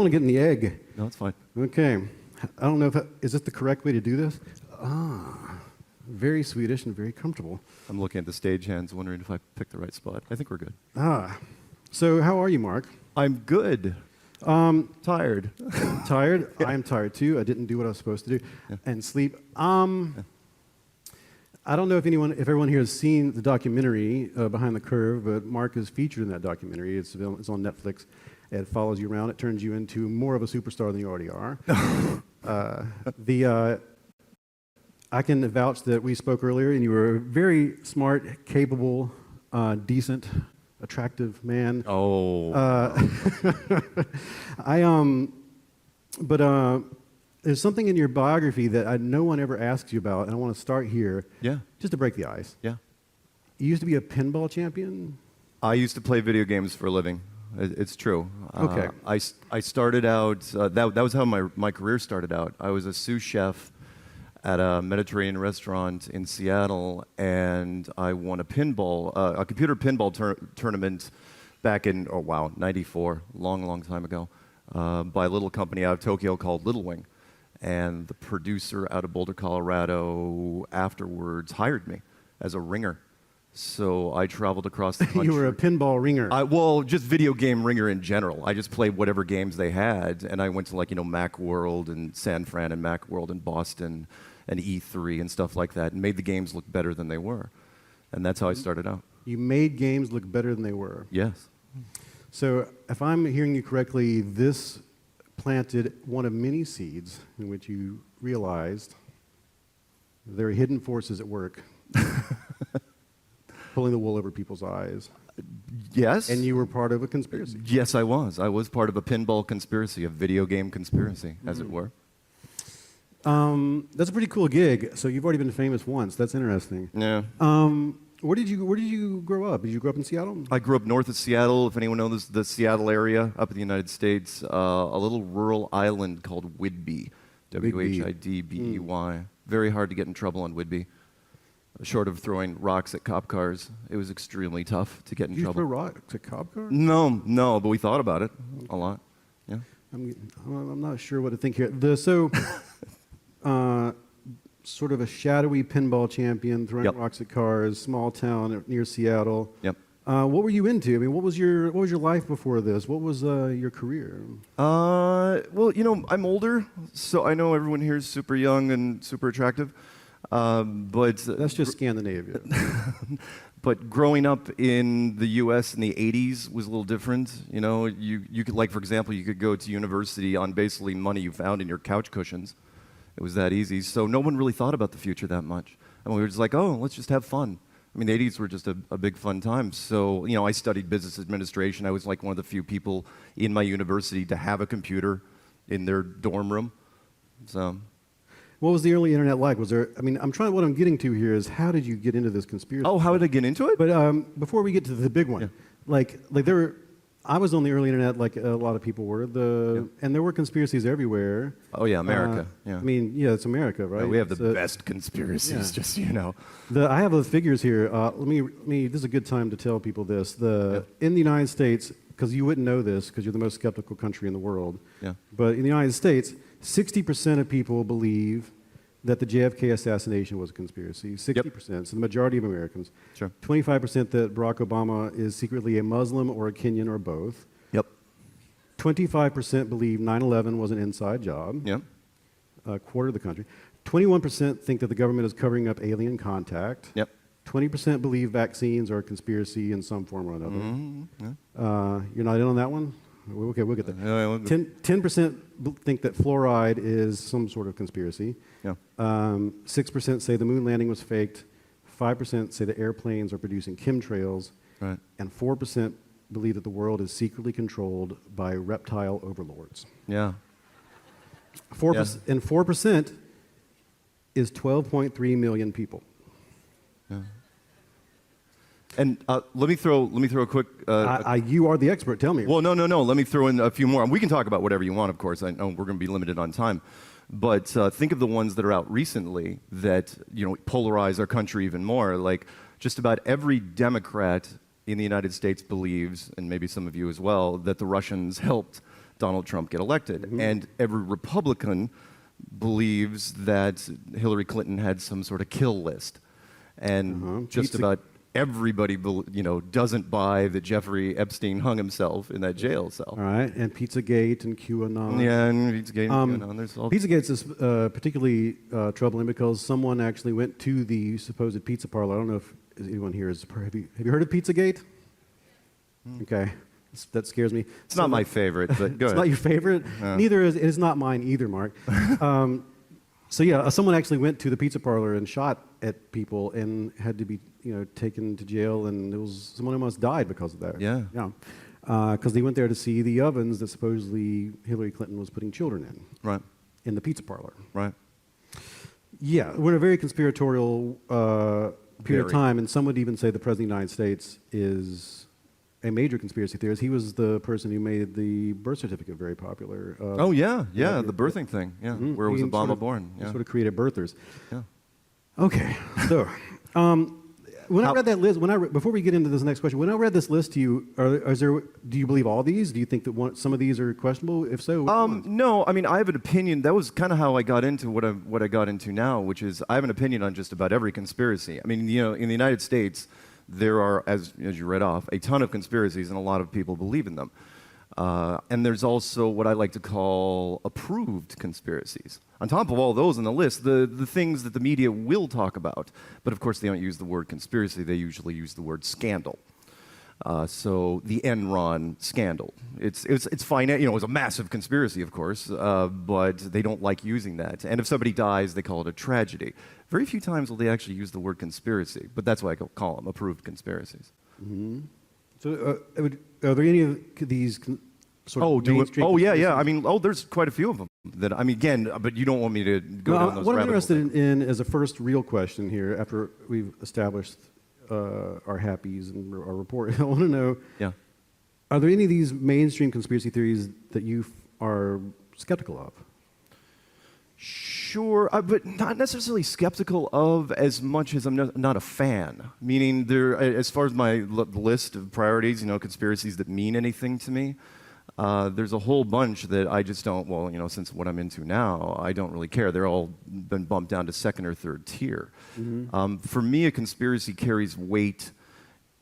want to get in the egg. No, it's fine. Okay. I don't know if is this the correct way to do this? Very Swedish and very comfortable. I'm looking at the stagehands, wondering if I picked the right spot. I think we're good. So how are you, Mark? I'm good. Tired. Tired? Yeah. I'm tired too. I didn't do what I was supposed to do. Yeah. And sleep. I don't know if everyone here has seen the documentary Behind the Curve, but Mark is featured in that documentary. It's on Netflix. It follows you around. It turns you into more of a superstar than you already are. I can vouch that we spoke earlier, and you were a very smart, capable, decent, attractive man. Oh. There's something in your biography that no one ever asks you about, and I want to start here. Yeah. Just to break the ice. Yeah. You used to be a pinball champion? I used to play video games for a living. It's true. Okay. I started out, that was how my career started out. I was a sous chef at a Mediterranean restaurant in Seattle, and I won a computer pinball tournament back in, 94, long time ago, by a little company out of Tokyo called Little Wing. And the producer out of Boulder, Colorado, afterwards hired me as a ringer. So I traveled across the country. You were a pinball ringer. Just video game ringer in general. I just played whatever games they had, and I went to Macworld and San Fran and Macworld and Boston and E3 and stuff like that, and made the games look better than they were. And that's how I started out. You made games look better than they were. Yes. So if I'm hearing you correctly, this planted one of many seeds in which you realized there are hidden forces at work pulling the wool over people's eyes. Yes. And you were part of a conspiracy. Yes, I was. I was part of a pinball conspiracy, a video game conspiracy, as it were. That's a pretty cool gig. So you've already been famous once. That's interesting. Yeah. Where did you grow up? Did you grow up in Seattle? I grew up north of Seattle, if anyone knows the Seattle area, up in the United States. A little rural island called Whidbey, W-H-I-D-B-E-Y. Very hard to get in trouble on Whidbey. Short of throwing rocks at cop cars, it was extremely tough to get in trouble. Did you throw rocks at cop cars? No, but we thought about it a lot. Yeah. I'm not sure what to think here. Sort of a shadowy pinball champion, throwing rocks at cars, small town near Seattle. Yep. What were you into? I mean, what was your life before this? What was your career? I'm older, so I know everyone here is super young and super attractive. But that's just Scandinavia. But growing up in the U.S. in the 80s was a little different. You know, you could, like, for example, you could go to university on basically money you found in your couch cushions. It was that easy. So no one really thought about the future that much. And we were just like, oh, let's just have fun. I mean, the 80s were just a big fun time. So, I studied business administration. I was like one of the few people in my university to have a computer in their dorm room. So. What was the early internet like? What I'm getting to here is, how did you get into this conspiracy? Oh, how did I get into it? But before we get to the big one, I was on the early internet like a lot of people were, and there were conspiracies everywhere. Oh yeah, America. It's America, right? We have the best conspiracies, just so you know. I have the figures here. This is a good time to tell people this. In the United States, because you wouldn't know this because you're the most skeptical country in the world, but in the United States, 60% of people believe that the JFK assassination was a conspiracy. 60%, so the majority of Americans. Sure. 25% that Barack Obama is secretly a Muslim or a Kenyan or both. Yep. 25% believe 9/11 was an inside job. Yep. A quarter of the country. 21% think that the government is covering up alien contact. Yep. 20% believe vaccines are a conspiracy in some form or another. Mm-hmm. Yeah. You're not in on that one? Okay, we'll get there. 10% think that fluoride is some sort of conspiracy. Yeah. 6% say the moon landing was faked. 5% say the airplanes are producing chemtrails. Right. And 4% believe that the world is secretly controlled by reptile overlords. Yeah. 4% is 12.3 million people. Yeah. And let me throw a quick. You are the expert. Tell me. Well, no. Let me throw in a few more. We can talk about whatever you want, of course. I know we're going to be limited on time, but think of the ones that are out recently that polarize our country even more. Like just about every Democrat in the United States believes, and maybe some of you as well, that the Russians helped Donald Trump get elected. And every Republican believes that Hillary Clinton had some sort of kill list. And just about everybody, doesn't buy that Jeffrey Epstein hung himself in that jail cell. All right, and Pizzagate and QAnon. Yeah, and Pizzagate and QAnon. There's all Pizzagate is particularly troubling because someone actually went to the supposed pizza parlor. I don't know if anyone here has have you heard of Pizzagate? Okay, that scares me. It's not my favorite, but go ahead. It's not your favorite? Neither is it is not mine either, Mark. So yeah, someone actually went to the pizza parlor and shot at people and had to be, taken to jail, and someone almost died because of that. Yeah. Yeah. Because they went there to see the ovens that supposedly Hillary Clinton was putting children in. Right. In the pizza parlor. Right. Yeah, we're in a very conspiratorial period of Very. time, and some would even say the President of the United States is a major conspiracy theorist. He was the person who made the birth certificate very popular. Oh, yeah, the birthing thing, where was He Obama sort of- born? he sort of created birthers. Yeah. Okay, so when I read that list, before we get into this next question, when I read this list to you, do you believe all these? Do you think that some of these are questionable? If so, which ones? No, I mean, I have an opinion. That was kind of how I got into what I got into now, which is I have an opinion on just about every conspiracy. I mean, in the United States, there are, as you read off, a ton of conspiracies, and a lot of people believe in them. And there's also what I like to call approved conspiracies. On top of all those on the list, the things that the media will talk about, but of course they don't use the word conspiracy, they usually use the word scandal. So the Enron scandal, it's fine, it was a massive conspiracy, of course, but they don't like using that. And if somebody dies, they call it a tragedy. Very few times will they actually use the word conspiracy, but that's why I call them approved conspiracies. So are there any of these sort of mainstream yeah. conspiracies? I mean, there's quite a few of them. Again, but you don't want me to go down those what I'm rabbit holes. interested in as a first real question here, after we've established our happies and our report, I want to know, are there any of these mainstream conspiracy theories that you are skeptical of? Sure, but not necessarily skeptical of as much as I'm not a fan. Meaning, as far as my list of priorities, conspiracies that mean anything to me, there's a whole bunch that I just don't, since what I'm into now, I don't really care. They're all been bumped down to second or third tier. For me, a conspiracy carries weight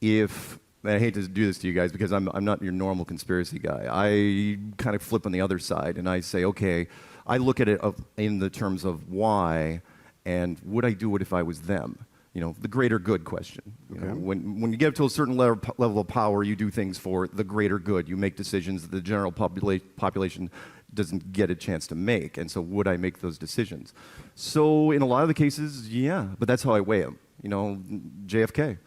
if, and I hate to do this to you guys because I'm not your normal conspiracy guy. I kind of flip on the other side and I say, okay, I look at it in the terms of why and would I do it if I was them? The greater good question. When you get up to a certain level of power, you do things for the greater good. You make decisions that the general population doesn't get a chance to make. And so would I make those decisions? So in a lot of the cases, yeah, but that's how I weigh them. JFK,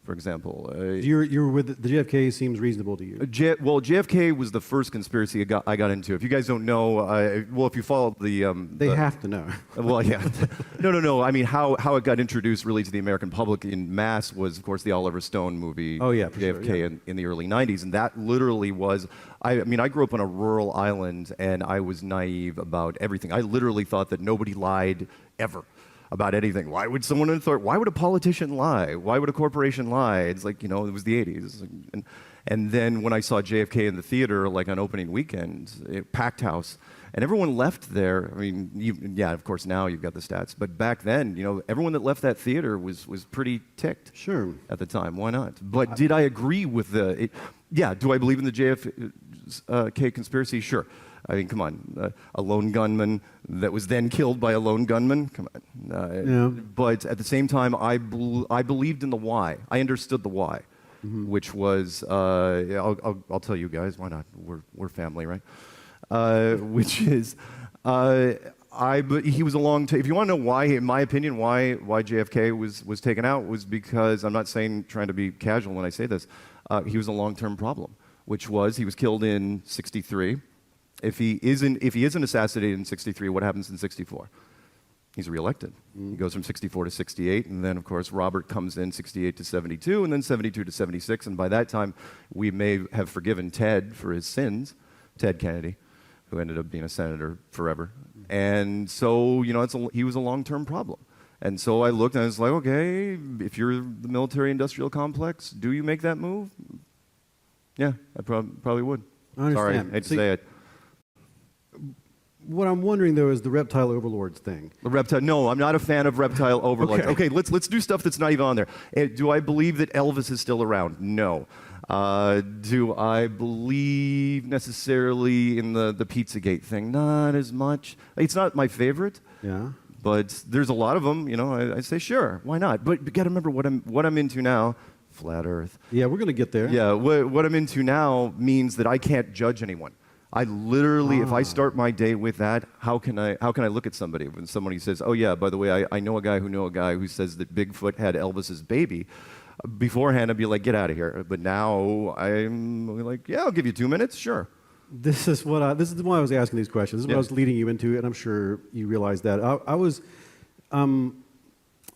for example. You're with the JFK seems reasonable to you. JFK was the first conspiracy I got into. If you guys don't know, if you follow they have to know. Well, yeah. No. I mean, how it got introduced really to the American public in mass was, of course, the Oliver Stone movie, Oh, yeah, for JFK, sure, yeah. in the early 90s. And that literally was, I grew up on a rural island, and I was naive about everything. I literally thought that nobody lied ever about anything. Why would someone in authority, why would a politician lie? Why would a corporation lie? It's like, it was the 80s. And then when I saw JFK in the theater, like on opening weekend, packed house, and everyone left there. I mean, of course now you've got the stats, but back then, everyone that left that theater was pretty ticked. Sure. At the time, why not? But did I agree with do I believe in the JFK conspiracy? Sure. I mean, come on, a lone gunman that was then killed by a lone gunman. Come on. But at the same time, I believed in the why. I understood the why, which was I'll tell you guys. Why not? We're family, right? Which is but he was if you want to know why, in my opinion, why JFK was taken out was because I'm not trying to be casual when I say this. He was a long-term problem, which was he was killed in '63. If he isn't assassinated in '63, what happens in '64? He's reelected. He goes from '64 to '68, and then of course Robert comes in '68 to '72, and then '72 to '76, and by that time we may have forgiven Ted for his sins, Ted Kennedy, who ended up being a senator forever. And so he was a long-term problem. And so I looked and I was like, okay, if you're the military-industrial complex, do you make that move? Yeah, I probably would. I understand. Sorry, I hate to say it. What I'm wondering, though, is the reptile overlords thing. The reptile? No, I'm not a fan of reptile overlords. Okay, let's do stuff that's not even on there. Do I believe that Elvis is still around? No. Do I believe necessarily in the Pizzagate thing? Not as much. It's not my favorite. Yeah. But there's a lot of them. You know, I say sure, why not? But you got to remember what I'm into now. Flat Earth. Yeah, we're going to get there. Yeah, what I'm into now means that I can't judge anyone. I literally, if I start my day with that, how can I look at somebody when somebody says, "Oh yeah, by the way, I know a guy who says that Bigfoot had Elvis's baby." Beforehand, I'd be like, "Get out of here." But now I'm like, "Yeah, I'll give you 2 minutes, sure." This is why I was asking these questions. This is what I was leading you into, and I'm sure you realize that.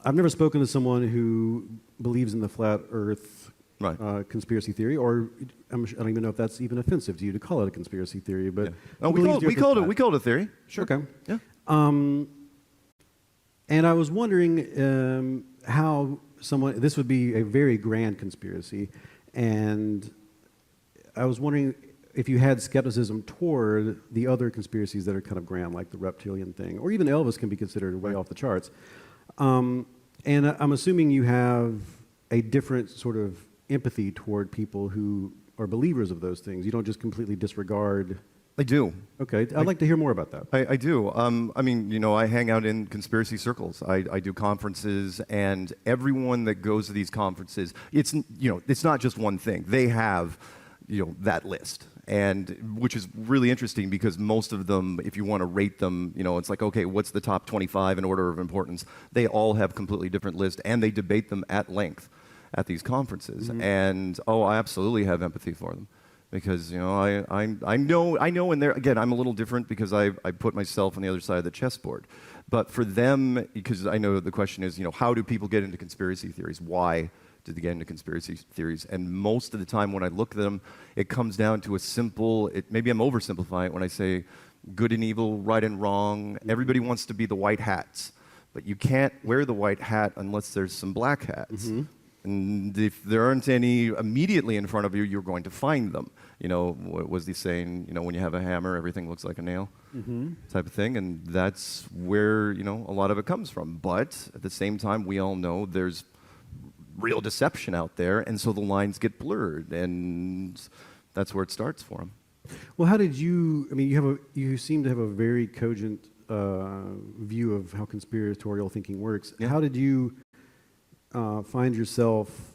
I've never spoken to someone who believes in the flat Earth conspiracy theory, or I don't even know if that's even offensive to you to call it a conspiracy theory. But we called it a theory. Sure. Okay. Yeah. And I was wondering how someone. This would be a very grand conspiracy, and I was wondering if you had skepticism toward the other conspiracies that are kind of grand, like the reptilian thing, or even Elvis can be considered way off the charts. And I'm assuming you have a different sort of empathy toward people who are believers of those things. You don't just completely disregard. I do. Okay, I'd like to hear more about that. I do. I mean, you know, I hang out in conspiracy circles. I do conferences, and everyone that goes to these conferences, it's not just one thing. They have, that list, and which is really interesting because most of them, if you want to rate them, it's like, okay, what's the top 25 in order of importance? They all have completely different lists, and they debate them at length at these conferences. Mm-hmm. And I absolutely have empathy for them. Because I know, and there again, I'm a little different because I put myself on the other side of the chessboard. But for them, because I know the question is, how do people get into conspiracy theories? Why did they get into conspiracy theories? And most of the time, when I look at them, it comes down to a simple. Maybe I'm oversimplifying it when I say good and evil, right and wrong. Everybody wants to be the white hats, but you can't wear the white hat unless there's some black hats. Mm-hmm. And if there aren't any immediately in front of you, you're going to find them. What was the saying? When you have a hammer, everything looks like a nail, type of thing. And that's where, a lot of it comes from. But at the same time, we all know there's real deception out there. And so the lines get blurred. And that's where it starts for them. Well, how did you, you seem to have a very cogent view of how conspiratorial thinking works. Yeah. How did you find yourself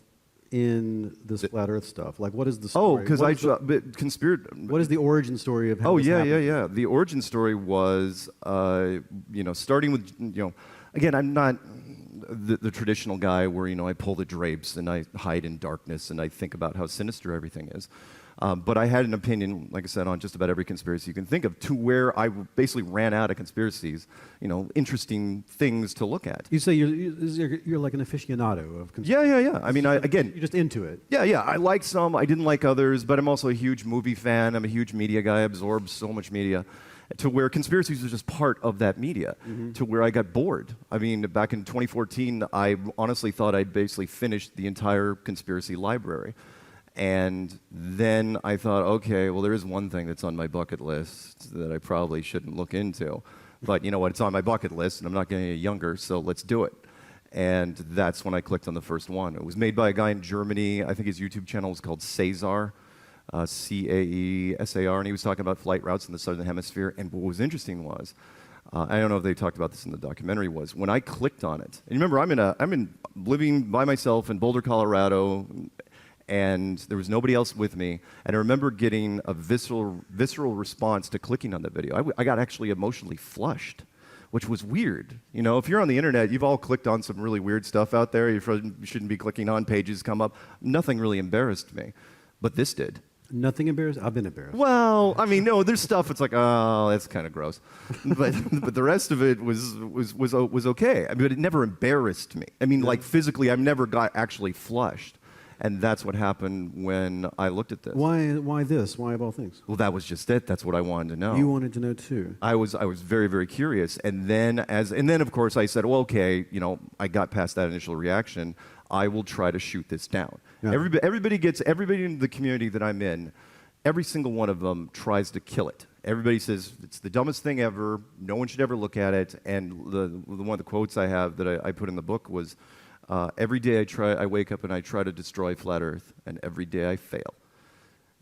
in this flat Earth stuff? Like, what is the story? Oh, because what is the origin story of how this happened? Yeah. The origin story was, starting with, again, I'm not the traditional guy where, I pull the drapes and I hide in darkness and I think about how sinister everything is. But I had an opinion, like I said, on just about every conspiracy you can think of, to where I basically ran out of conspiracies, interesting things to look at. You say you're like an aficionado of conspiracy. Yeah. I mean, again... You're just into it. Yeah. I like some, I didn't like others, but I'm also a huge movie fan. I'm a huge media guy. I absorb so much media. To where conspiracies are just part of that media, to where I got bored. I mean, back in 2014, I honestly thought I'd basically finished the entire conspiracy library. And then I thought, okay, well, there is one thing that's on my bucket list that I probably shouldn't look into. But you know what? It's on my bucket list, and I'm not getting any younger, so let's do it. And that's when I clicked on the first one. It was made by a guy in Germany. I think his YouTube channel is called Caesar, Caesar, and he was talking about flight routes in the southern hemisphere. And what was interesting was, I don't know if they talked about this in the documentary, was when I clicked on it. And remember, I'm living by myself in Boulder, Colorado. And there was nobody else with me. And I remember getting a visceral response to clicking on the video. I got actually emotionally flushed, which was weird. If you're on the internet, you've all clicked on some really weird stuff out there. You shouldn't be clicking on, pages come up. Nothing really embarrassed me, but this did. Nothing embarrassed? I've been embarrassed. Well, no, there's stuff. It's like, oh, that's kind of gross, but the rest of it was okay. But it never embarrassed me. Like physically, I've never got actually flushed. And that's what happened when I looked at this. Why this? Why of all things? Well, that was just it. That's what I wanted to know. You wanted to know too. I was very, very curious. And then of course I said, well, okay, I got past that initial reaction. I will try to shoot this down. Yeah. Everybody in the community that I'm in, every single one of them tries to kill it. Everybody says it's the dumbest thing ever. No one should ever look at it. And one of the quotes I have that I put in the book was, every day I wake up and I try to destroy flat Earth, and every day I fail.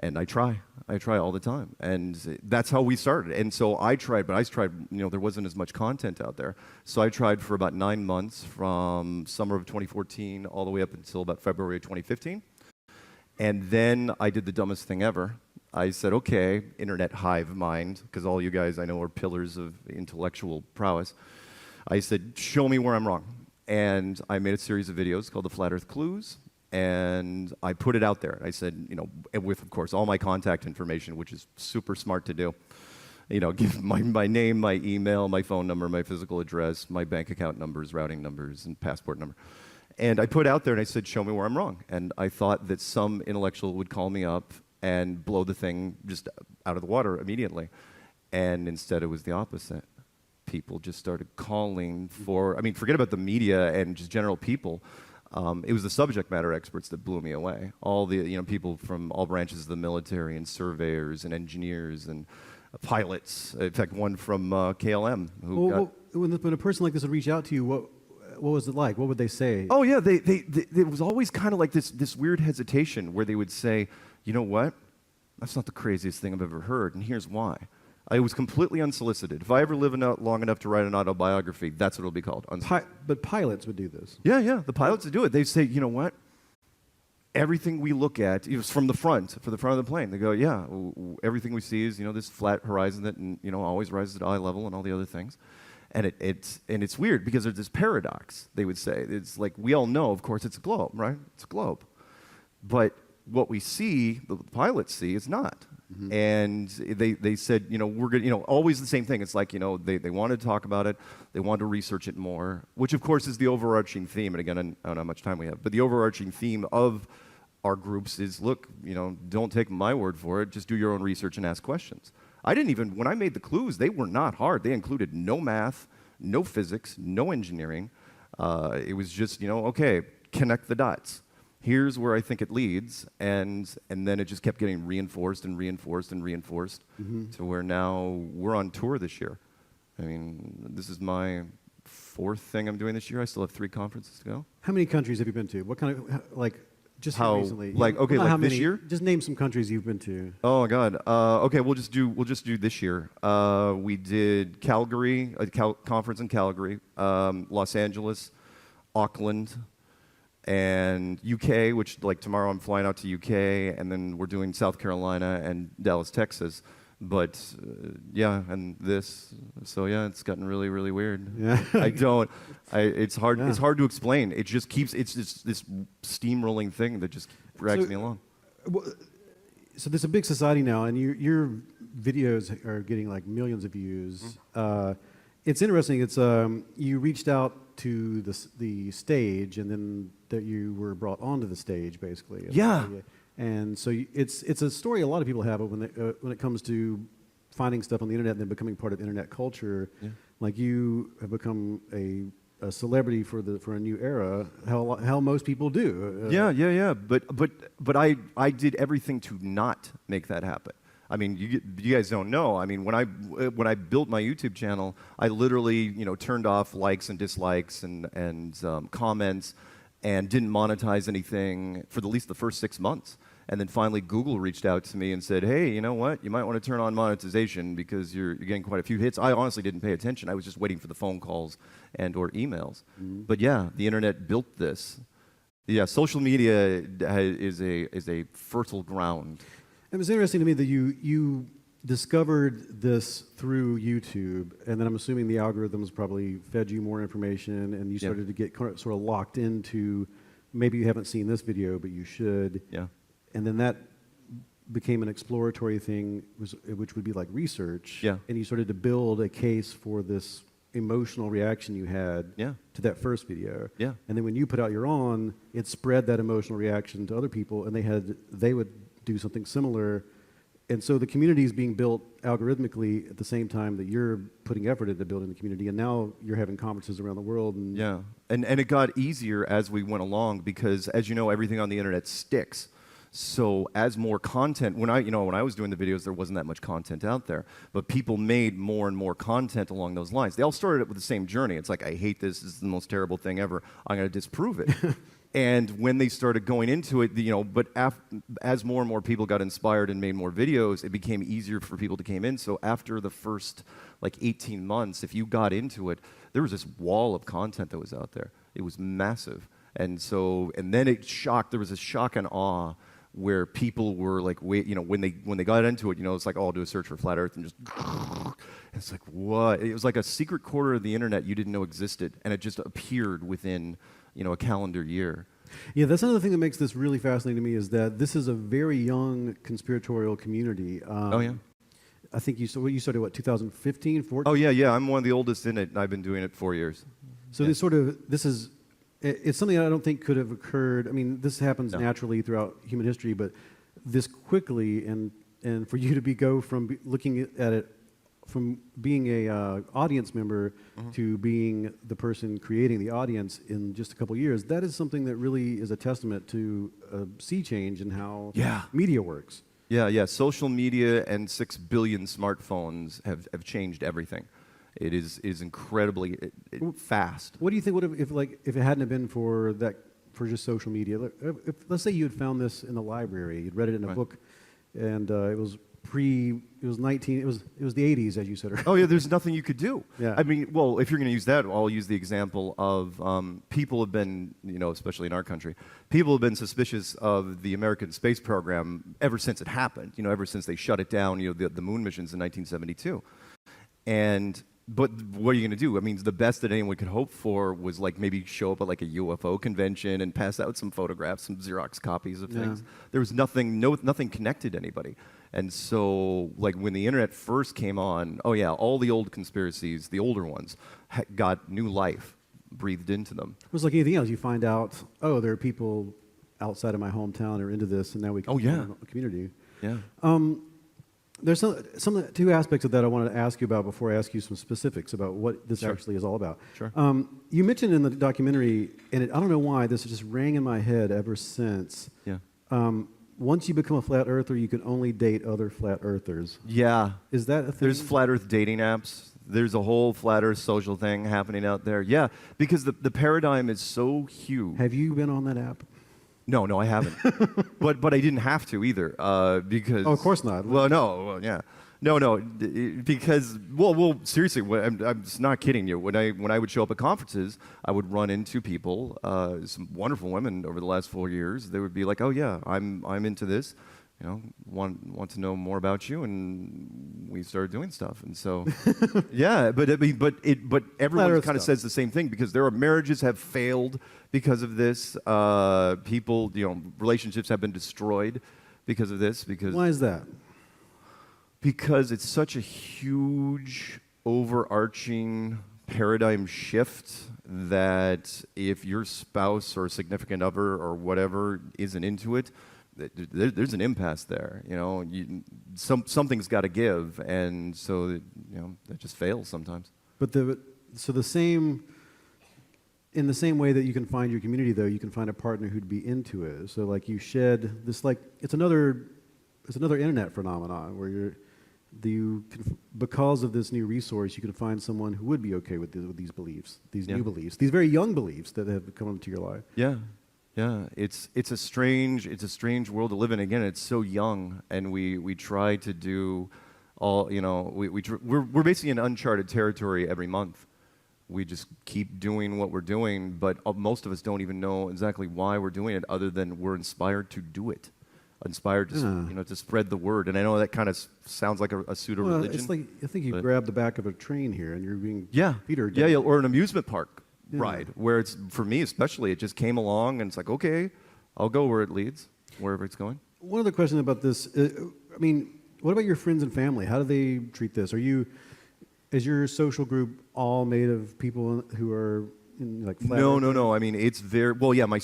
And I try all the time. And that's how we started. And so I tried, there wasn't as much content out there. So I tried for about 9 months, from summer of 2014 all the way up until about February of 2015. And then I did the dumbest thing ever. I said, okay, internet hive mind, because all you guys I know are pillars of intellectual prowess. I said, show me where I'm wrong. And I made a series of videos called The Flat Earth Clues, and I put it out there. I said, with, of course, all my contact information, which is super smart to do. Give my name, my email, my phone number, my physical address, my bank account numbers, routing numbers, and passport number. And I put out there and I said, show me where I'm wrong. And I thought that some intellectual would call me up and blow the thing just out of the water immediately. And instead it was the opposite. People just started calling for, forget about the media and just general people. It was the subject matter experts that blew me away. All the people from all branches of the military, and surveyors and engineers and pilots. In fact, one from KLM. When a person like this would reach out to you, what was it like? What would they say? Oh yeah, it was always kind of like this weird hesitation where they would say, you know what? That's not the craziest thing I've ever heard, and here's why. It was completely unsolicited. If I ever live long enough to write an autobiography, that's what it'll be called. But pilots would do this. Yeah, the pilots would do it. They'd say, you know what? Everything we look at, it was from the front of the plane. They go, yeah, everything we see is this flat horizon that always rises at eye level and all the other things. And it's weird because there's this paradox, they would say. It's like, we all know, of course, it's a globe, right? It's a globe. But what we see, the pilots see, is not. Mm-hmm. And they said, we're good, always the same thing. It's like, they wanted to talk about it, they wanted to research it more, which of course is the overarching theme. And again, I don't know how much time we have, but the overarching theme of our groups is, look, don't take my word for it, just do your own research and ask questions. When I made the clues, they were not hard. They included no math, no physics, no engineering. It was just, okay, connect the dots. Here's where I think it leads, and then it just kept getting reinforced and reinforced and reinforced to where now we're on tour this year. This is my 4th thing I'm doing this year. I still have 3 conferences to go. How many countries have you been to? What kind of, just recently? This year? Just name some countries you've been to. Oh my God. Okay, we'll just do this year. We did Calgary, a conference in Calgary, Los Angeles, Auckland, and UK, which tomorrow I'm flying out to UK, and then we're doing South Carolina and Dallas, Texas. But and this. So yeah, it's gotten really, really weird. Yeah. It's hard. Yeah. It's hard to explain. It just keeps. It's this steamrolling thing that just drags me along. So there's a big society now, and your videos are getting millions of views. It's interesting. It's you reached out to the stage, and then that you were brought onto the stage, basically. Yeah. And so it's a story a lot of people have when it comes to finding stuff on the internet and then becoming part of internet culture. Yeah. Like you have become a celebrity for a new era. How most people do. Yeah. But I did everything to not make that happen. You guys don't know. When I built my YouTube channel, I literally turned off likes and dislikes and comments, and didn't monetize anything for at least the first 6 months. And then finally Google reached out to me and said, hey, you know what? You might want to turn on monetization because you're getting quite a few hits. I honestly didn't pay attention. I was just waiting for the phone calls and or emails. Mm-hmm. But yeah, the internet built this. Yeah, social media is a fertile ground. It was interesting to me that you discovered this through YouTube, and then I'm assuming the algorithms probably fed you more information, and you started to get sort of locked into, maybe you haven't seen this video, but you should. Yeah. And then that became an exploratory thing, which would be like research. Yeah. And you started to build a case for this emotional reaction you had to that first video. Yeah. And then when you put out your own, it spread that emotional reaction to other people, and they would do something similar. And so the community is being built algorithmically at the same time that you're putting effort into building the community, and now you're having conferences around the world. And it got easier as we went along because, as you know, everything on the internet sticks. So as more content, when I was doing the videos, there wasn't that much content out there, but people made more and more content along those lines. They all started with the same journey. It's like, I hate this. This is the most terrible thing ever. I'm going to disprove it. And when they started going into it, but as more and more people got inspired and made more videos, it became easier for people to come in. So after the first 18 months, if you got into it, there was this wall of content that was out there. It was massive. And then there was a shock and awe where people were like, wait, when they got into it, it's like, oh, I'll do a search for flat Earth and just, it's like, what? It was like a secret corner of the internet you didn't know existed, and it just appeared within, a calendar year. Yeah, that's another thing that makes this really fascinating to me, is that this is a very young conspiratorial community. Oh, yeah. I think you started, what, 2015, 14? Oh, yeah, I'm one of the oldest in it, and I've been doing it 4 years. So it's something that I don't think could have occurred. I mean, this happens naturally throughout human history, but this quickly, and for you to go from looking at it from being a audience member to being the person creating the audience in just a couple years, that is something that really is a testament to a sea change in how media works. Yeah. Social media and 6 billion smartphones have changed everything. It is incredibly fast. What do you think would have, if it hadn't have been for just social media? Let's say you had found this in the library, you'd read it in a book, and it was the 80s, as you said. Oh yeah, there's nothing you could do. Yeah. I mean, well, if you're going to use that, I'll use the example of people have been, especially in our country, people have been suspicious of the American space program ever since it happened. Ever since they shut it down. The moon missions in 1972, But what are you going to do? I mean, the best that anyone could hope for was maybe show up at a UFO convention and pass out some photographs, some Xerox copies of things. There was nothing connected to anybody. And so, when the internet first came on, oh yeah, all the old conspiracies, the older ones, got new life breathed into them. It was like anything else. You find out, oh, there are people outside of my hometown who are into this, and now we can form a community. Yeah. There's two aspects of that I wanted to ask you about before I ask you some specifics about what this actually is all about. Sure. You mentioned in the documentary, and I don't know why, this just rang in my head ever since. Yeah. Once you become a flat earther, you can only date other flat earthers. Yeah. Is that a thing? There's flat earth dating apps. There's a whole flat earth social thing happening out there. Yeah, because the paradigm is so huge. Have you been on that app? No, I haven't. but I didn't have to either, because... Oh, of course not. Because seriously, I'm just not kidding you. When I would show up at conferences, I would run into people, some wonderful women over the last 4 years. They would be like, "Oh yeah, I'm into this, want to know more about you," and we started doing stuff. And so, yeah, but everyone kind of says the same thing, because there are marriages have failed because of this. People, relationships have been destroyed because of this. Because why is that? Because it's such a huge, overarching paradigm shift that if your spouse or significant other or whatever isn't into it, there's an impasse there. Something's got to give, and so that just fails sometimes. But in the same way that you can find your community, though, you can find a partner who'd be into it. So you shed this, it's another internet phenomenon where because of this new resource, you can find someone who would be okay with these beliefs, these new beliefs, these very young beliefs that have come into your life. Yeah. It's a strange world to live in. Again, it's so young, and we try to do all. We're basically in uncharted territory every month. We just keep doing what we're doing, but most of us don't even know exactly why we're doing it, other than we're inspired to do it. Inspired to to spread the word. And I know that kind of sounds like a pseudo religion. It's I think you grabbed the back of a train here, and you're being Peter. Yeah, or an amusement park ride, where it's, for me especially, it just came along, and it's like, okay, I'll go where it leads, wherever it's going. One other question about this. What about your friends and family? How do they treat this? Is your social group all made of people who are flat earth? No. I mean, it's very yeah. My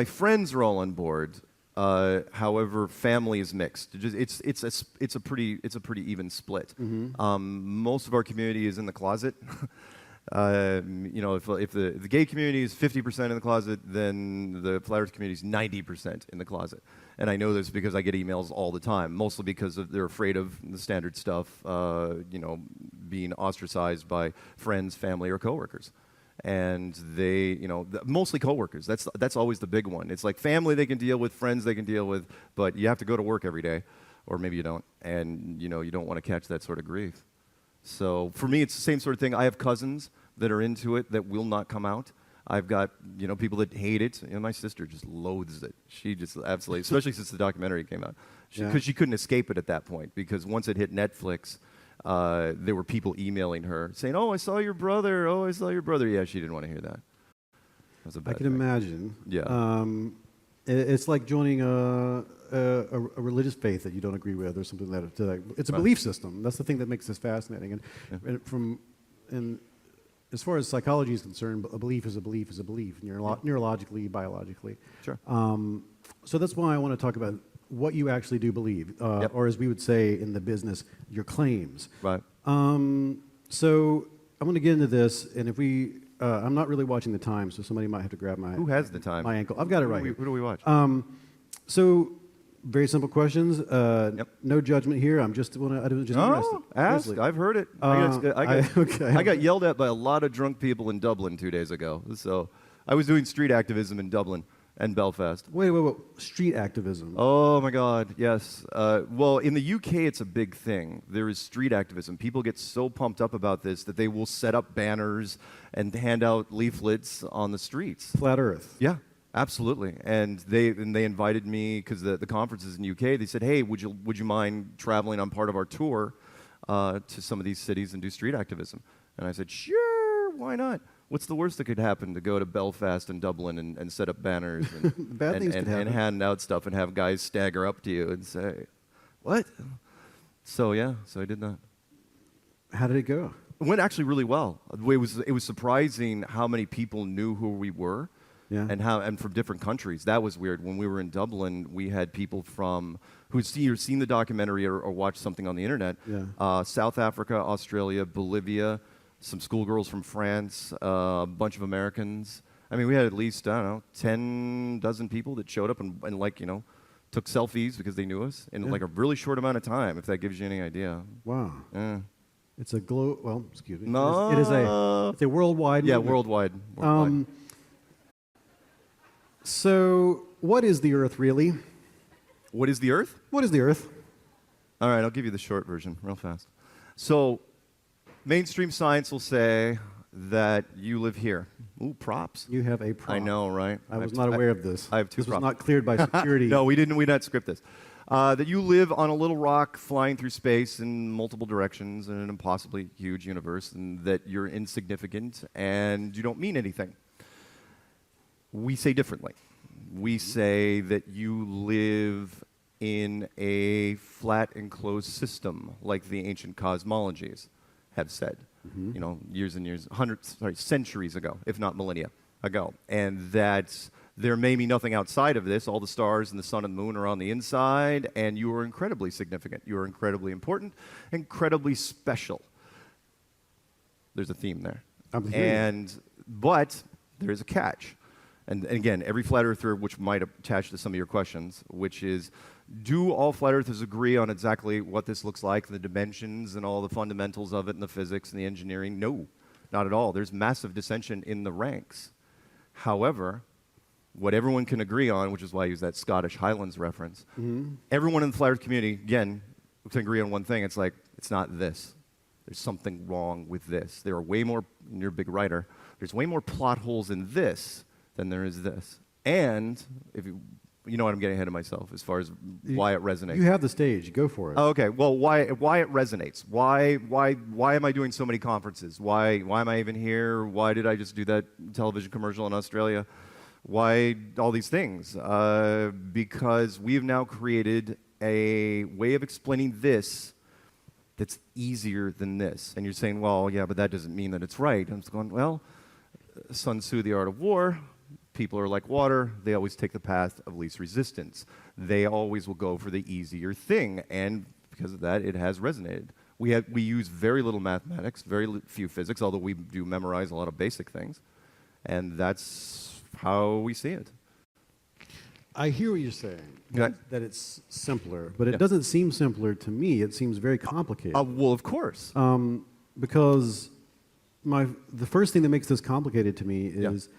friends are all on board. However, family is mixed. It's a pretty even split. Mm-hmm. Most of our community is in the closet. If the gay community is 50% in the closet, then the flat earth community is 90% in the closet. And I know this because I get emails all the time, mostly because they're afraid of the standard stuff, being ostracized by friends, family, or coworkers. And they, mostly coworkers. That's always the big one. It's like family they can deal with, friends they can deal with, but you have to go to work every day, or maybe you don't, and you don't want to catch that sort of grief. So for me, it's the same sort of thing. I have cousins that are into it that will not come out. I've got, people that hate it. My sister just loathes it. She just absolutely, especially since the documentary came out, because she couldn't escape it at that point. Because once it hit Netflix, there were people emailing her saying, "Oh, I saw your brother. Oh, I saw your brother." Yeah, she didn't want to hear that. That was a bad I can thing. imagine. Yeah. It's like joining a religious faith that you don't agree with, or something that it's a belief system. That's the thing that makes this fascinating. And as far as psychology is concerned, a belief is a belief is a belief, neurologically, biologically. Sure. So that's why I want to talk about what you actually do believe, or as we would say in the business, your claims. Right. So I'm going to get into this, and if I'm not really watching the time, so somebody might have to grab my. Who has the time? My ankle. I've got it right here. Who do we watch? So very simple questions. No judgment here. I'm just interested. Ask. Seriously. I've heard it. I got yelled at by a lot of drunk people in Dublin 2 days ago. So I was doing street activism in Dublin and Belfast. Wait. Street activism. Oh my God, yes. Well, in the UK, it's a big thing. There is street activism. People get so pumped up about this that they will set up banners and hand out leaflets on the streets. Flat Earth. Yeah. Absolutely, and they invited me because the conference is in the UK. They said, "Hey, would you mind traveling on part of our tour to some of these cities and do street activism?" And I said, "Sure, why not? What's the worst that could happen to go to Belfast and Dublin and set up banners and Bad things could happen. and hand out stuff and have guys stagger up to you and say, what?" So I did that. How did it go? It went actually really well. It was surprising how many people knew who we were. Yeah. And from different countries. That was weird. When we were in Dublin, we had people from who'd seen the documentary or watched something on the internet. Yeah. South Africa, Australia, Bolivia, some schoolgirls from France, a bunch of Americans. I mean, we had at least, 10 dozen people that showed up and took selfies because they knew us in like a really short amount of time, if that gives you any idea. Wow. Yeah. It's a excuse me. No. It's a worldwide Yeah, movement. worldwide. So, what is the Earth really? What is the Earth? What is the Earth? All right, I'll give you the short version real fast. So, mainstream science will say that you live here. Ooh, props. You have a prop. I know, right? I was not aware of this. I have two This props. was not cleared by security. No, we didn't script this. That you live on a little rock flying through space in multiple directions in an impossibly huge universe, and that you're insignificant and you don't mean anything. We say differently. We say that you live in a flat enclosed system, like the ancient cosmologies have said, years and years, centuries ago, if not millennia ago. And that there may be nothing outside of this. All the stars and the sun and the moon are on the inside, and you are incredibly significant. You are incredibly important, incredibly special. There's a theme there. But there's a catch. And again, every flat earther, which might attach to some of your questions, which is, do all flat earthers agree on exactly what this looks like, the dimensions and all the fundamentals of it, and the physics and the engineering? No, not at all. There's massive dissension in the ranks. However, what everyone can agree on, which is why I use that Scottish Highlands reference, everyone in the flat earth community, again, can agree on one thing. It's like, it's not this. There's something wrong with this. There are way more, and you're a big writer, there's way more plot holes in this than there is this. And if you know what, I'm getting ahead of myself as far as why it resonates. You have the stage. Go for it. Oh, okay. Well, why it resonates? Why am I doing so many conferences? Why am I even here? Why did I just do that television commercial in Australia? Why all these things? Because we have now created a way of explaining this that's easier than this. And you're saying, well, yeah, but that doesn't mean that it's right. And I'm just going, well, Sun Tzu, The Art of War. People are like water. They always take the path of least resistance. They always will go for the easier thing, and because of that, it has resonated. We use very little mathematics, very few physics, although we do memorize a lot of basic things, and that's how we see it. I hear what you're saying, Okay. that it's simpler, but it doesn't seem simpler to me. It seems very complicated. Well, of course. Because the first thing that makes this complicated to me is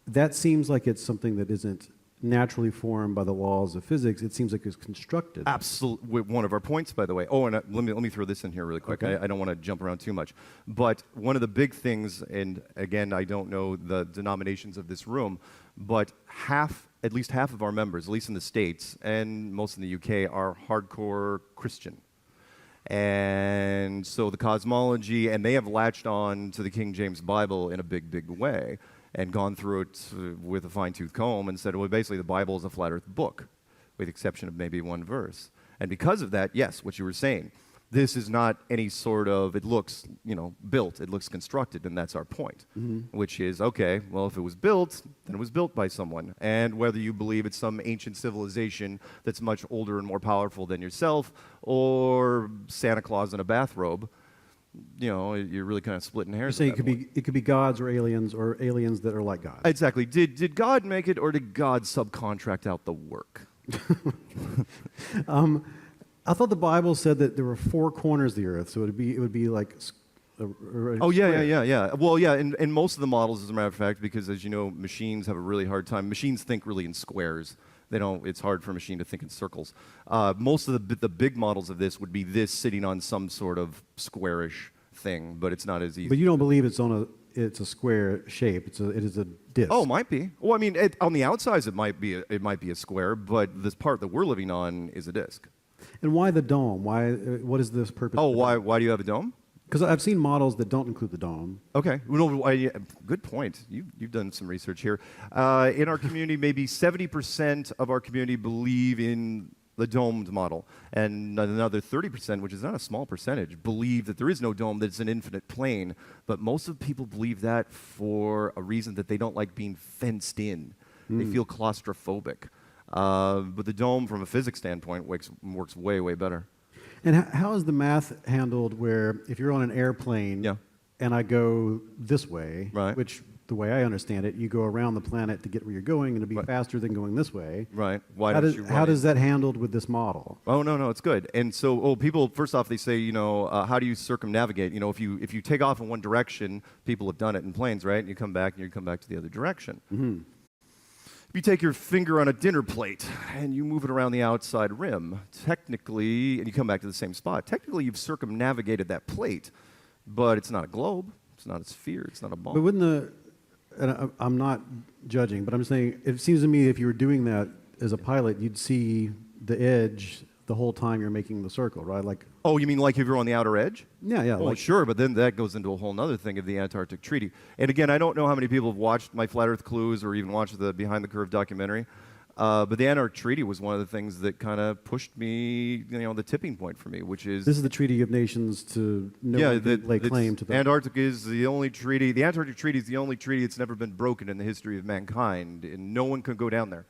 that seems like it's something that isn't naturally formed by the laws of physics. It seems like it's constructed. Absolutely, one of our points, by the way. Oh, and let me throw this in here really quick. Okay. I don't want to jump around too much, but one of the big things, and again, I don't know the denominations of this room, but at least half of our members, at least in the States and most in the UK, are hardcore Christian. And so the cosmology, and they have latched on to the King James Bible in a big, big way and gone through it with a fine-tooth comb and said, well, basically the Bible is a flat earth book, with the exception of maybe one verse. And because of that, yes, what you were saying, this is not any sort of, it looks, built, it looks constructed, and that's our point, which is, okay, well, if it was built, then it was built by someone. And whether you believe it's some ancient civilization that's much older and more powerful than yourself, or Santa Claus in a bathrobe, you're really kind of splitting hairs. So it could be gods or aliens that are like gods. Exactly. Did God make it, or did God subcontract out the work? I thought the Bible said that there were four corners of the earth, so it would be like. Oh yeah. Well, yeah, in most of the models, as a matter of fact, because as you know, machines have a really hard time. Machines think really in squares. They don't. It's hard for a machine to think in circles. Most of the big models of this would be this sitting on some sort of squarish thing, but it's not as easy. But you don't believe it's a square shape. It is a disc. Oh, might be. Well, I mean, on the outsides, it might be a square, but this part that we're living on is a disc. And why the dome? What is this purpose? Oh, why do you have a dome? Because I've seen models that don't include the dome. Okay. Good point. You've done some research here. In our community, maybe 70% of our community believe in the domed model, and another 30%, which is not a small percentage, believe that there is no dome, that it's an infinite plane. But most of the people believe that for a reason that they don't like being fenced in. They feel claustrophobic. But the dome, from a physics standpoint, works way, way better. And how is the math handled where if you're on an airplane and I go this way, which the way I understand it, you go around the planet to get where you're going, and it'll be faster than going this way. Right. How does that handled with this model? Oh, no, it's good. And so, people, first off, they say, how do you circumnavigate? If you take off in one direction, people have done it in planes, right? And you come back to the other direction. If you take your finger on a dinner plate and you move it around the outside rim, technically, and you come back to the same spot, technically you've circumnavigated that plate, but it's not a globe, it's not a sphere, it's not a ball. But I'm not judging, but I'm saying, it seems to me if you were doing that as a pilot, you'd see the edge the whole time you're making the circle, right? Oh, you mean like if you're on the outer edge? Yeah. Well, sure, but then that goes into a whole other thing of the Antarctic Treaty. And again, I don't know how many people have watched my Flat Earth Clues or even watched the Behind the Curve documentary, but the Antarctic Treaty was one of the things that kind of pushed me, the tipping point for me, which is... This is the Treaty of Nations to lay claim to the... Antarctic is the only treaty, the Antarctic Treaty is the only treaty that's never been broken in the history of mankind, and no one can go down there.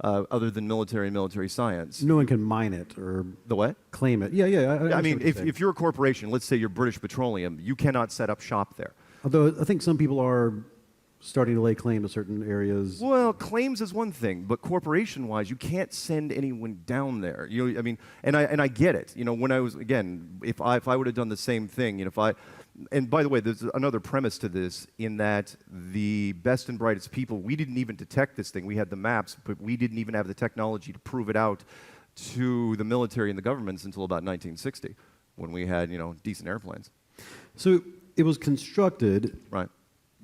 Other than military science. No one can mine it or the what? Claim it. Yeah. I mean, if you're a corporation, let's say you're British Petroleum, you cannot set up shop there. Although I think some people are starting to lay claim to certain areas. Well, claims is one thing, but corporation-wise, you can't send anyone down there. And I get it. When I was, again, if I would have done the same thing, and by the way, there's another premise to this, in that the best and brightest people, we didn't even detect this thing. We had the maps, but we didn't even have the technology to prove it out to the military and the governments until about 1960, when we had, decent airplanes. So it was constructed. Right.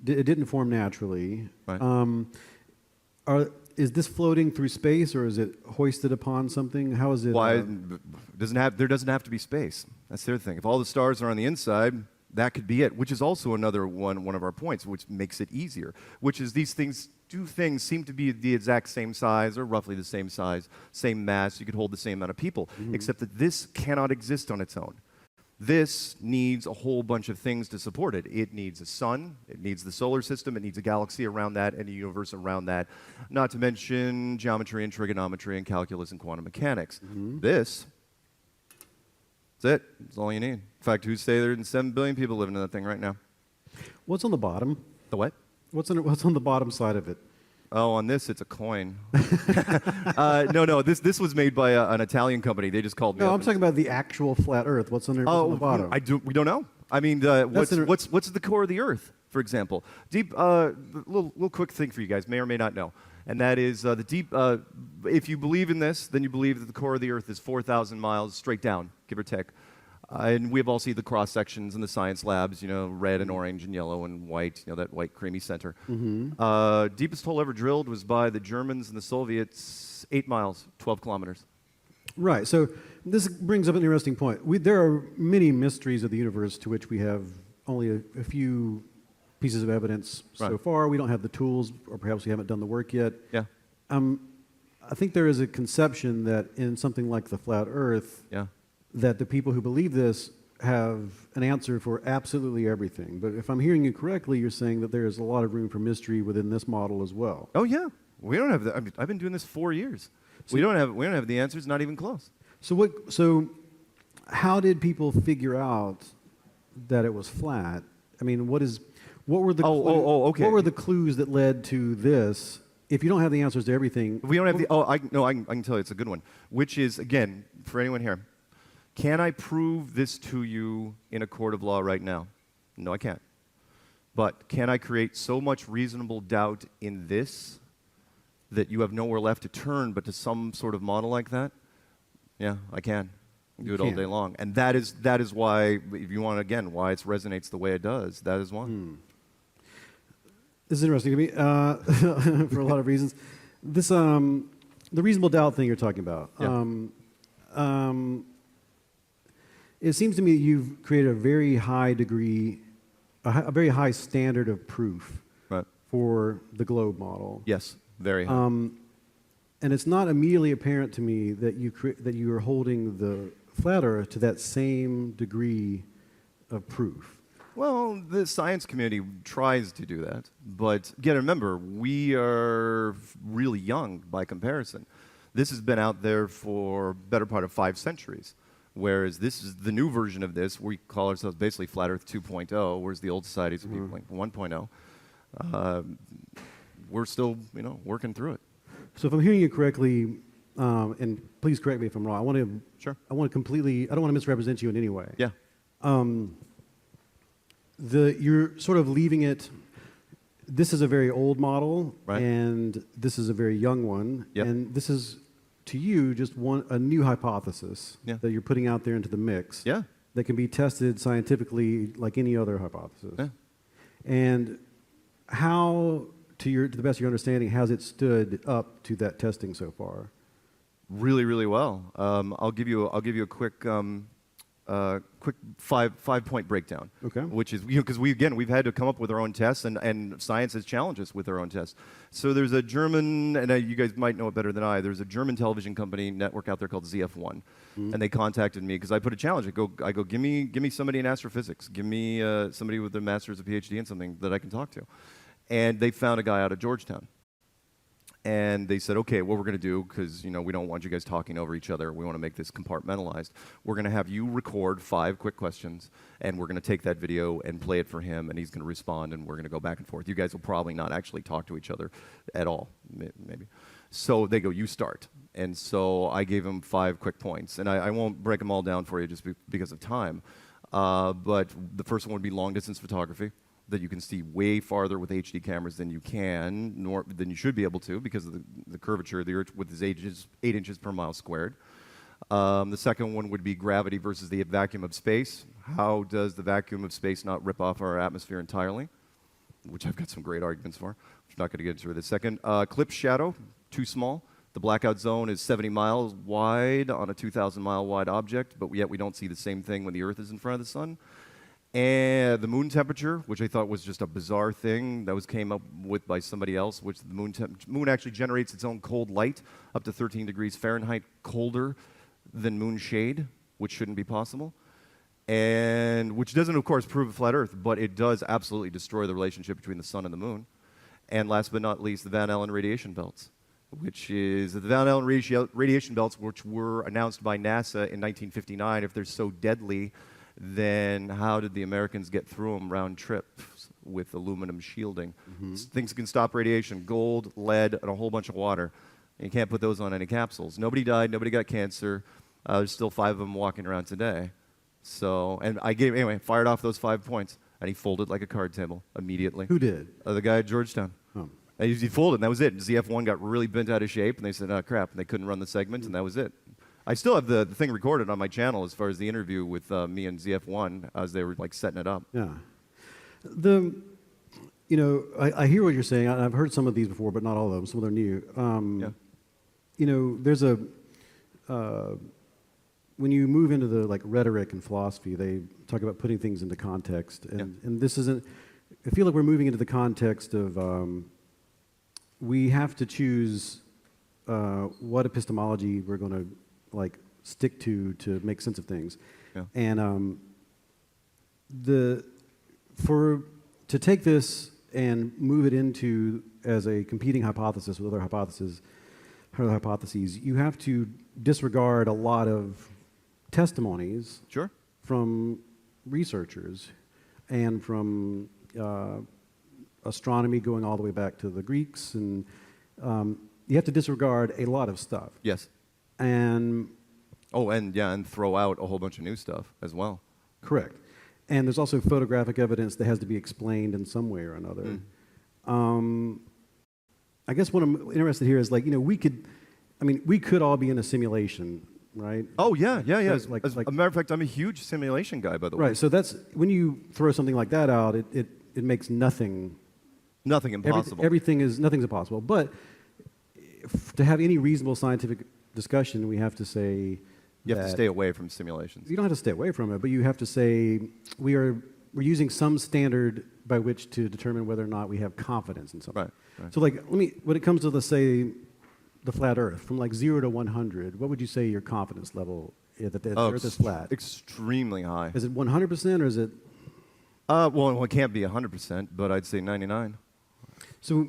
It didn't form naturally. Right. Is this floating through space, or is it hoisted upon something? How is it? Why? There doesn't have to be space. That's the other thing. If all the stars are on the inside, that could be it, which is also another one of our points, which makes it easier, which is these things seem to be the exact same size, or roughly the same size, same mass. You could hold the same amount of people, except that this cannot exist on its own. This needs a whole bunch of things to support it. It needs a sun, it needs the solar system, it needs a galaxy around that, and a universe around that, not to mention geometry and trigonometry and calculus and quantum mechanics. That's it. That's all you need. In fact, who's say there are 7 billion people living in that thing right now? What's on the bottom? The what? What's on the bottom side of it? Oh, on this, it's a coin. No. This was made by an Italian company. They just called me. No, up I'm talking about the actual flat Earth. What's on the bottom? We don't know. I mean, what's the core of the Earth, for example? Deep. Little quick thing for you guys, may or may not know, and that is the deep. If you believe in this, then you believe that the core of the Earth is 4,000 miles straight down, give or take. And we've all seen the cross sections in the science labs, red and orange and yellow and white, that white creamy center. Mm-hmm. Deepest hole ever drilled was by the Germans and the Soviets, 8 miles, 12 kilometers. Right. So this brings up an interesting point. There are many mysteries of the universe to which we have only a few pieces of evidence so far. We don't have the tools, or perhaps we haven't done the work yet. Yeah. I think there is a conception that in something like the flat Earth, that the people who believe this have an answer for absolutely everything. But if I'm hearing you correctly, you're saying that there is a lot of room for mystery within this model as well. Oh yeah, we don't have that. I mean, I've been doing this 4 years. So we don't have the answers, not even close. So how did people figure out that it was flat? I mean, what were the okay. What were the clues that led to this? If you don't have the answers to everything, we don't have I can tell you it's a good one. Which is, again, for anyone here, can I prove this to you in a court of law right now? No, I can't. But can I create so much reasonable doubt in this that you have nowhere left to turn but to some sort of model like that? Yeah, I can. Do it all day long. And that is why, if you want, again, why it resonates the way it does. That is why. This is interesting to me for a lot of reasons. This, the reasonable doubt thing you're talking about. It seems to me that you've created a very high degree, a very high standard of proof for the globe model. Yes, very high. And it's not immediately apparent to me that you are holding the flat Earth to that same degree of proof. Well, the science community tries to do that, but again, remember, we are really young by comparison. This has been out there for better part of 5 centuries. Whereas this is the new version of this. We call ourselves basically Flat Earth 2.0, whereas the old societies would be like 1.0. We're still, working through it. So if I'm hearing you correctly, and please correct me if I'm wrong. I want to I don't want to misrepresent you in any way. Yeah. You're sort of leaving it. This is a very old model, right, and this is a very young one, and this is, to you, just a new hypothesis that you're putting out there into the mix that can be tested scientifically like any other hypothesis. Yeah. And how, to the best of your understanding, has it stood up to that testing so far? Really, really well. I'll give you a quick 5-point breakdown. Okay. Which is, because we've had to come up with our own tests, and science has challenged us with our own tests. So there's a German, and you guys might know it better than I, there's a German television company network out there called ZF1. And they contacted me because I put a challenge. I go, give me somebody in astrophysics. Give me somebody with a master's or PhD in something that I can talk to. And they found a guy out of Georgetown. And they said, okay, what we're going to do, because we don't want you guys talking over each other, we want to make this compartmentalized. We're going to have you record 5 quick questions, and we're going to take that video and play it for him, and he's going to respond, and we're going to go back and forth. You guys will probably not actually talk to each other at all, maybe. So they go, you start. And so I gave him 5 quick points, and I won't break them all down for you just because of time. But the first one would be long-distance photography, that you can see way farther with HD cameras than you than you should be able to because of the curvature of the Earth with its 8 inches per mile squared. The second one would be gravity versus the vacuum of space. How does the vacuum of space not rip off our atmosphere entirely? Which I've got some great arguments for. I'm not going to get into this second. Eclipse shadow, too small. The blackout zone is 70 miles wide on a 2,000 mile wide object, but yet we don't see the same thing when the Earth is in front of the sun. And the moon temperature, which I thought was just a bizarre thing that came up with by somebody else, which the moon actually generates its own cold light up to 13 degrees Fahrenheit colder than moon shade, which shouldn't be possible. And which doesn't, of course, prove a flat Earth, but it does absolutely destroy the relationship between the sun and the moon. And last but not least, the Van Allen radiation belts, which is the Van Allen radiation belts, which were announced by NASA in 1959. If they're so deadly, then how did the Americans get through them round trip with aluminum shielding? Things can stop radiation, gold, lead, and a whole bunch of water. And you can't put those on any capsules. Nobody died, nobody got cancer. There's still 5 of them walking around today. So, and anyway, fired off those 5 points, and he folded like a card table immediately. Who did? The guy at Georgetown. Oh. And he folded, and that was it. ZF-1 got really bent out of shape, and they said, oh, crap, and they couldn't run the segment, and that was it. I still have the thing recorded on my channel as far as the interview with me and ZF-1 as they were like setting it up. Yeah. I hear what you're saying. I've heard some of these before, but not all of them. Some of them are new. There's when you move into the like rhetoric and philosophy, they talk about putting things into context, and this isn't. I feel like we're moving into the context of we have to choose what epistemology we're going to like stick to make sense of things, and to take this and move it into as a competing hypothesis with other hypotheses, you have to disregard a lot of testimonies from researchers and from astronomy going all the way back to the Greeks, and you have to disregard a lot of stuff. Yes. And and throw out a whole bunch of new stuff as well. Correct. And there's also photographic evidence that has to be explained in some way or another. I guess what I'm interested here is we could all be in a simulation, right? Oh yeah. As As a matter of fact, I'm a huge simulation guy, by the way. Right. So that's when you throw something like that out, it makes nothing impossible. Nothing's impossible. But to have any reasonable scientific discussion, we have to say you have to stay away from simulations. You don't have to stay away from it, but you have to say we're using some standard by which to determine whether or not we have confidence in something. Right. So when it comes to, let's say, the flat Earth, from 0 to 100, what would you say your confidence level is that the Earth is flat? Extremely high. Is it 100% or is it? Well, it can't be 100%, but I'd say 99. So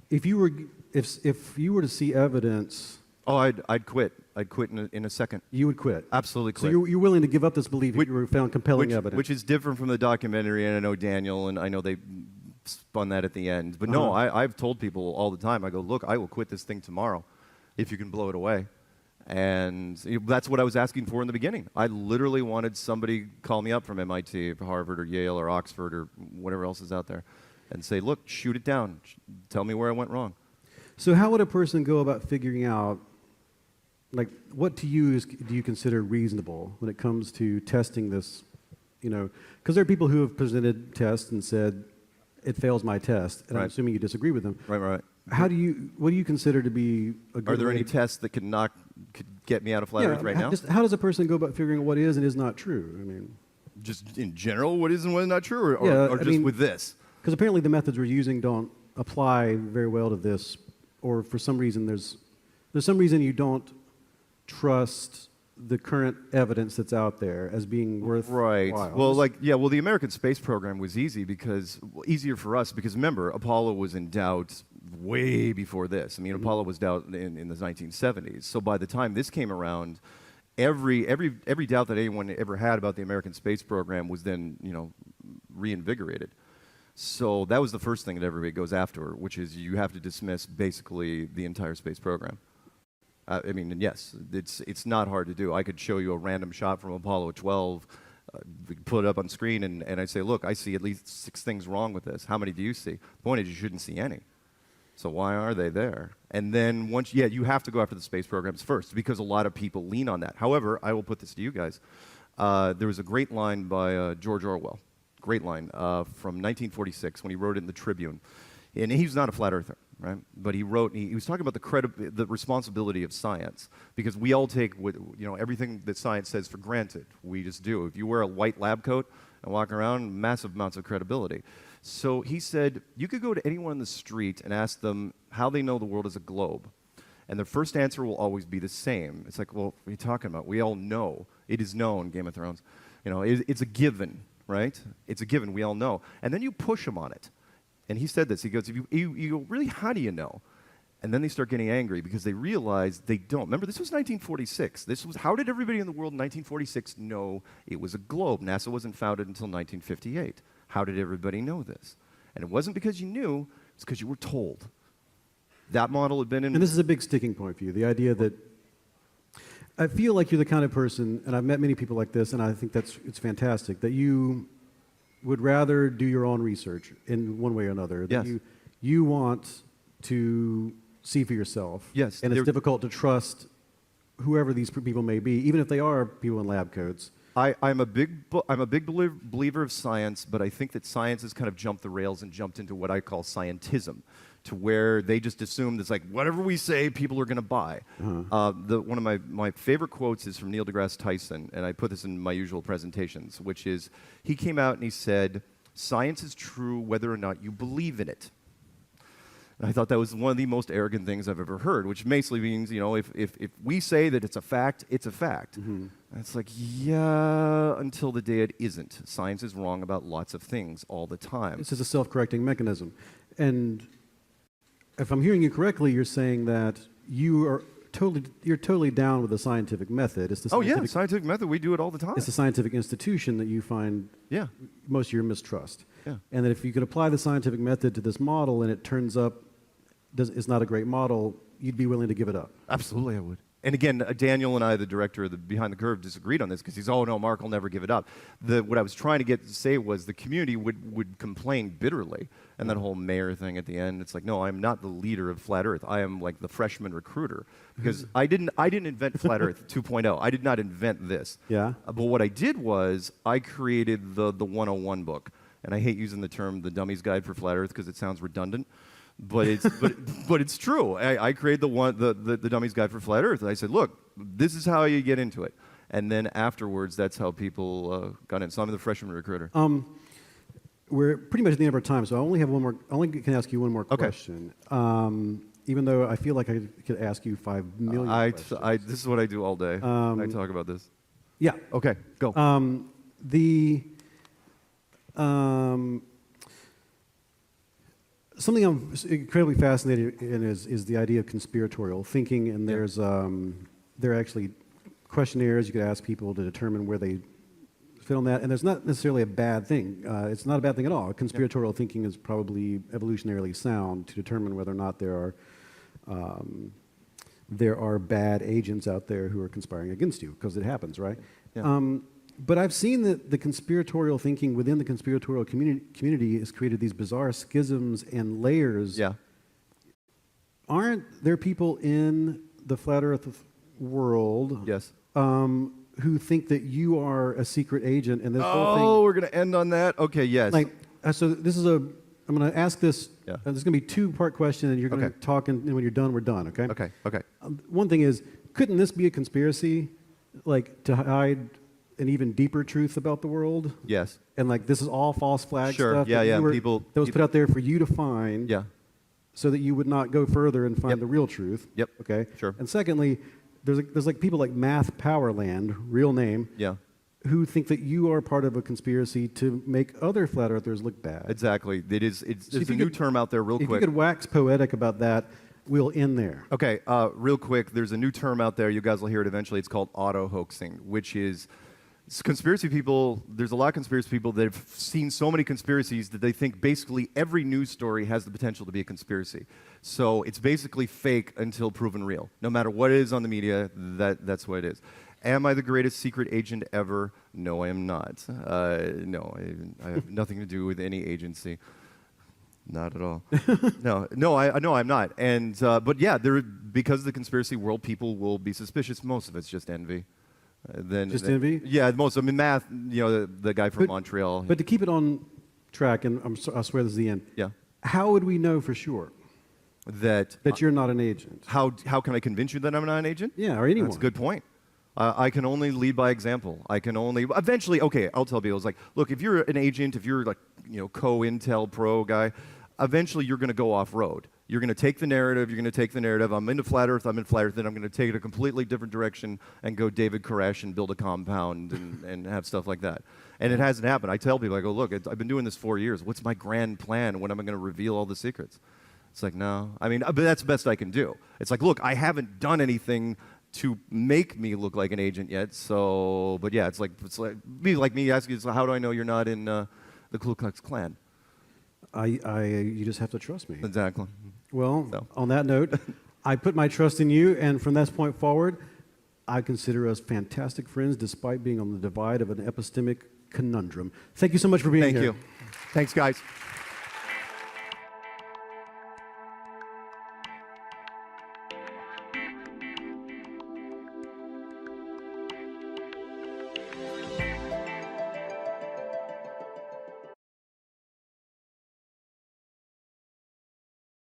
if you were to see evidence. Oh, I'd quit. I'd quit in a second. You would quit? Absolutely quit. So you're willing to give up this belief if you were found compelling evidence? Which is different from the documentary, and I know Daniel, and I know they spun that at the end. But no, I've told people all the time, I go, look, I will quit this thing tomorrow if you can blow it away. And that's what I was asking for in the beginning. I literally wanted somebody call me up from MIT, or Harvard, or Yale, or Oxford, or whatever else is out there, and say, look, shoot it down. Tell me where I went wrong. So how would a person go about figuring out, what to you do you consider reasonable when it comes to testing this? Because there are people who have presented tests and said, it fails my test, and I'm assuming you disagree with them. Right. What do you consider to be a good Are there any tests that could get me out of flat Earth right now? How does a person go about figuring out what is and is not true? Just in general, what is and what is not true, or just with this? Because apparently the methods we're using don't apply very well to this, or for some reason there's some reason you don't trust the current evidence that's out there as being worthwhile. Right. Well, the American space program was easier for us because remember, Apollo was in doubt way before this. Apollo was doubt in the 1970s. So by the time this came around, every doubt that anyone ever had about the American space program was then reinvigorated. So that was the first thing that everybody goes after, which is you have to dismiss basically the entire space program. Yes, it's not hard to do. I could show you a random shot from Apollo 12, put it up on screen, and I'd say, look, I see at least 6 things wrong with this. How many do you see? The point is you shouldn't see any. So why are they there? And then you have to go after the space programs first because a lot of people lean on that. However, I will put this to you guys. There was a great line by George Orwell, from 1946 when he wrote it in the Tribune. And he's not a flat earther, right? But he was talking about the responsibility of science because we all take everything that science says for granted. We just do. If you wear a white lab coat and walk around, massive amounts of credibility. So he said, you could go to anyone in the street and ask them how they know the world is a globe. And their first answer will always be the same. It's like, well, what are you talking about? We all know. It is known, Game of Thrones. It's a given, right? It's a given. We all know. And then you push them on it. And he said this. He goes, you go, really, how do you know? And then they start getting angry because they realize they don't. Remember, this was 1946. How did everybody in the world in 1946 know it was a globe? NASA wasn't founded until 1958. How did everybody know this? And it wasn't because you knew, it's because you were told. That model had been in... And this is a big sticking point for you, the idea that I feel like you're the kind of person, and I've met many people like this, and I think it's fantastic, that you would rather do your own research in one way or another. That Yes. You want to see for yourself. Yes. And it's difficult to trust whoever these people may be, even if they are people in lab coats. I'm a big believer of science, but I think that science has kind of jumped the rails and jumped into what I call scientism, to where they just assume that's like whatever we say, people are going to buy. One of my favorite quotes is from Neil deGrasse Tyson, and I put this in my usual presentations, which is he came out and he said, "Science is true whether or not you believe in it." And I thought that was one of the most arrogant things I've ever heard, which basically means, if we say that it's a fact, it's a fact. And it's like, yeah, until the day it isn't. Science is wrong about lots of things all the time. This is a self-correcting mechanism. And if I'm hearing you correctly, you're saying that you're totally down with the scientific method. It's the Scientific method, we do it all the time. It's the scientific institution that you find most of your mistrust. Yeah. And that if you could apply the scientific method to this model and it turns up it's not a great model, you'd be willing to give it up. Absolutely, I would. And again, Daniel and I, the director of the Behind the Curve, disagreed on this because he's, oh no, Mark will never give it up. What I was trying to get to say was the community would complain bitterly, and that whole mayor thing at the end. It's like, no, I'm not the leader of Flat Earth. I am like the freshman recruiter because I didn't invent Flat Earth 2.0. I did not invent this. Yeah. But what I did was I created the 101 book, and I hate using the term the Dummy's Guide for Flat Earth because it sounds redundant. But it's but it's true. I created the Dummy's Guide for Flat Earth, and I said, look, this is how you get into it. And then afterwards, that's how people got in. So I'm the freshman recruiter. We're pretty much at the end of our time, so I only have one more. I only can ask you one more question. Even though I feel like I could ask you 5 million questions. This is what I do all day. I talk about this. Yeah. Okay. Go. Something I'm incredibly fascinated in is the idea of conspiratorial thinking, and there are actually questionnaires you could ask people to determine where they fit on that, and there's not necessarily a bad thing. It's not a bad thing at all. Conspiratorial thinking is probably evolutionarily sound to determine whether or not there are bad agents out there who are conspiring against you, because it happens, right? Yeah. But I've seen that the conspiratorial thinking within the conspiratorial community has created these bizarre schisms and layers. Yeah. Aren't there people in the Flat Earth world Yes. Who think that you are a secret agent and this whole thing? Oh, we're going to end on that? Okay, yes. So this is I'm going to ask this. Yeah. There's going to be a 2-part question, and you're going to talk, and when you're done, we're done, okay? Okay. One thing is, couldn't this be a conspiracy, to hide an even deeper truth about the world? Yes. And this is all false flag stuff Yeah. that was put out there for you to find, so that you would not go further and find the real truth. Yep. Okay. Sure. And secondly, there's people like Math Powerland, real name, who think that you are part of a conspiracy to make other flat earthers look bad. Exactly. There's a new term out there real quick. If you could wax poetic about that, we'll end there. Okay, real quick, there's a new term out there. You guys will hear it eventually. It's called auto-hoaxing, which is conspiracy people. There's a lot of conspiracy people that have seen so many conspiracies that they think basically every news story has the potential to be a conspiracy. So it's basically fake until proven real. No matter what it is on the media, that's what it is. Am I the greatest secret agent ever? No, I am not. No, I have nothing to do with any agency. Not at all. No, I'm not. And but yeah, because of the conspiracy world, people will be suspicious. Most of it's just envy. Envy? Yeah, most. I mean, Math. The guy from Montreal. But to keep it on track, and I swear this is the end. Yeah. How would we know for sure that you're not an agent? How can I convince you that I'm not an agent? Yeah, or anyone. That's a good point. I can only lead by example. I can only eventually. Okay, I'll tell people. It's like, look, if you're an agent, if you're co-Intel pro guy, eventually you're going to go off road. You're going to take the narrative. You're going to take the narrative. I'm into Flat Earth. I'm in Flat Earth. Then I'm going to take it a completely different direction and go David Koresh and build a compound and have stuff like that. And it hasn't happened. I tell people, I go, look, I've been doing this 4 years. What's my grand plan? When am I going to reveal all the secrets? It's like, no. I mean, but that's the best I can do. It's like, look, I haven't done anything to make me look like an agent yet. So, but yeah, it's like me asking you, so how do I know you're not in the Ku Klux Klan? You just have to trust me. Exactly. Well, So. on that note, I put my trust in you, and from this point forward, I consider us fantastic friends despite being on the divide of an epistemic conundrum. Thank you so much for being here. Thank you. Thanks, guys.